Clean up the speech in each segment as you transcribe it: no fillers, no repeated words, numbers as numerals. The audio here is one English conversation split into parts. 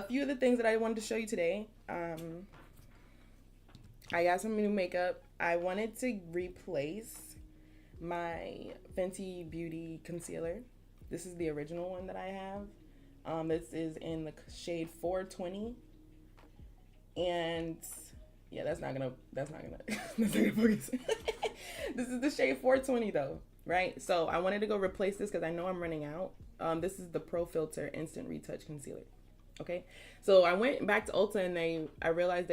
few of the things that I wanted to show you today. I got some new makeup. I wanted to replace my Fenty Beauty concealer. This is the original one that I have. This is in the shade 420, and yeah, that's not gonna that's not gonna focus. This is the shade 420 though, right? So I wanted to go replace this because I know I'm running out. This is the Pro Filter Instant Retouch Concealer. Okay, so I went back to Ulta and I realized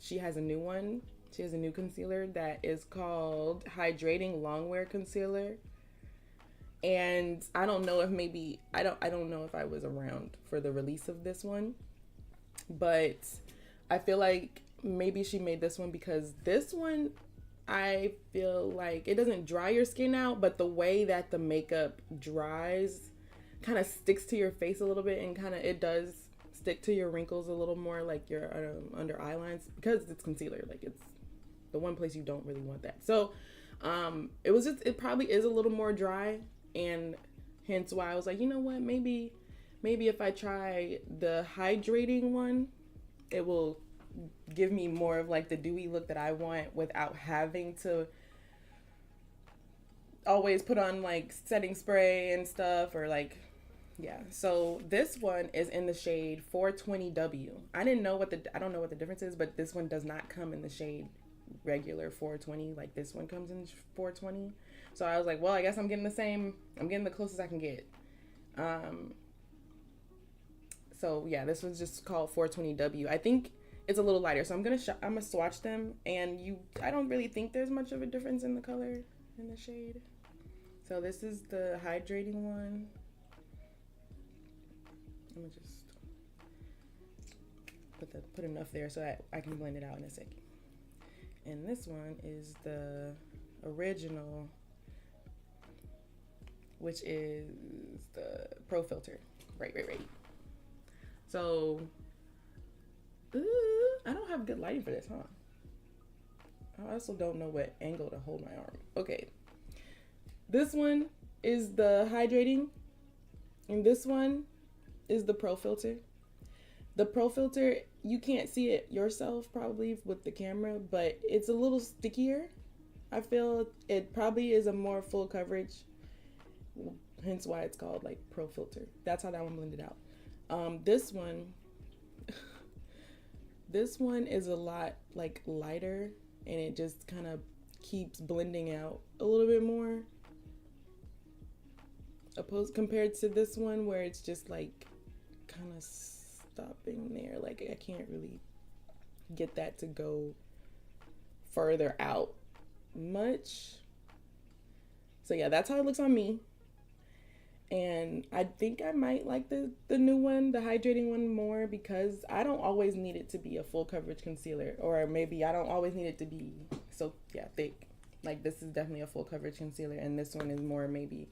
she has a new one. She has a new concealer that is called Hydrating Longwear Concealer. And I don't know if I don't know if I was around for the release of this one, but I feel like maybe she made this one because this one, I feel like it doesn't dry your skin out, but the way that the makeup dries kind of sticks to your face a little bit, and it does stick to your wrinkles a little more, like your under eye lines, because it's concealer. Like, it's the one place you don't really want that. So it probably is a little more dry, and hence why I was like, you know what, maybe if I try the hydrating one, it will give me more of like the dewy look that I want without having to always put on like setting spray and stuff, or like, yeah. So this one is in the shade 420W. I don't know what the difference is, but this one does not come in the shade regular 420. Like, this one comes in 420. So I was like, well, I guess I'm getting the closest I can get. So yeah, this one's just called 420W. I think it's a little lighter, so I'm gonna swatch them, and I don't really think there's much of a difference in the color in the shade. So this is the hydrating one. Let me just put enough there so that I can blend it out in a second. And this one is the original, which is the Pro Filter. Right. So, I don't have good lighting for this, huh? I also don't know what angle to hold my arm. Okay. This one is the hydrating, and this one is the Pro Filter. The Pro Filter, you can't see it yourself probably with the camera, but it's a little stickier. I feel it probably is a more full coverage, hence why it's called like Pro Filter. That's how that one blended out. This one is a lot like lighter, and it just kind of keeps blending out a little bit more, compared to this one where it's just like kind of stopping there. Like, I can't really get that to go further out much. So yeah, that's how it looks on me. And I think I might like the new one, the hydrating one, more, because I don't always need it to be a full coverage concealer, or maybe I don't always need it to be so thick. Like, this is definitely a full coverage concealer, and this one is more maybe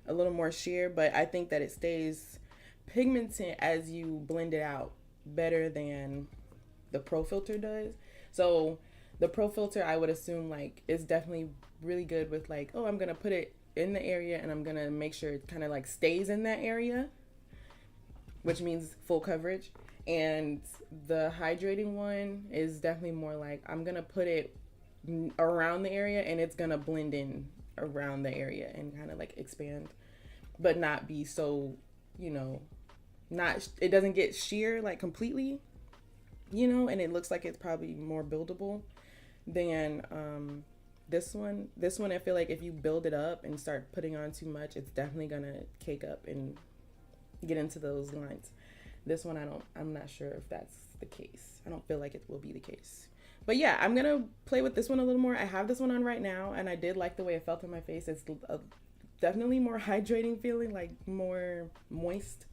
a little more sheer, but I think that it stays pigmented as you blend it out better than the Pro Filter does. So the Pro Filter, I would assume, like, is definitely really good with like, oh, I'm gonna put it in the area and I'm gonna make sure it kind of like stays in that area, which means full coverage. And the hydrating one is definitely more like, I'm gonna put it around the area and it's gonna blend in around the area and kind of like expand, but not be so, it doesn't get sheer like completely, and it looks like it's probably more buildable than this one. I feel like if you build it up and start putting on too much, it's definitely gonna cake up and get into those lines. This one, I'm not sure if that's the case. I don't feel like it will be the case. But yeah, I'm gonna play with this one a little more. I have this one on right now, and I did like the way it felt on my face. It's definitely more hydrating feeling, like more moist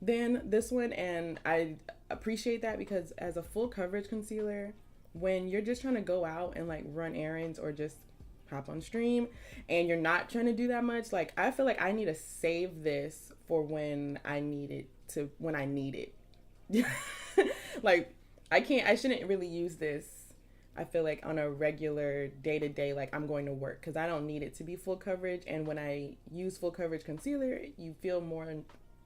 than this one, and I appreciate that, because as a full coverage concealer, when you're just trying to go out and like run errands or just hop on stream and you're not trying to do that much, like, I feel like I need to save this for when I need it. Like, I shouldn't really use this, I feel like, on a regular day-to-day, like I'm going to work, because I don't need it to be full coverage. And when I use full coverage concealer, you feel more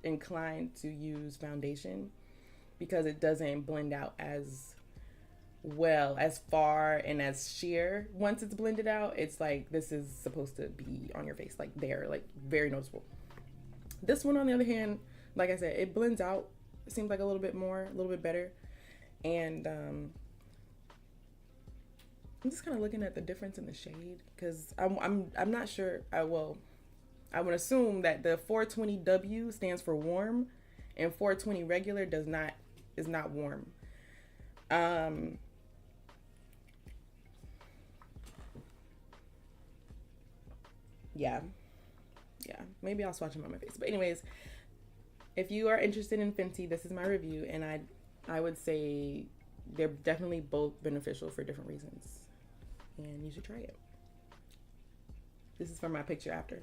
inclined to use foundation, because it doesn't blend out as well, as far and as sheer. Once it's blended out, it's like this is supposed to be on your face, like there, like very noticeable. This one, on the other hand, like I said, it blends out. It seems like a little bit more, a little bit better. And I'm just kind of looking at the difference in the shade, because I'm not sure. I would assume that the 420W stands for warm, and 420 regular is not warm. Yeah, maybe I'll swatch them on my face. But anyways, if you are interested in Fenty, this is my review, and I would say they're definitely both beneficial for different reasons, and you should try it. This is from my picture after.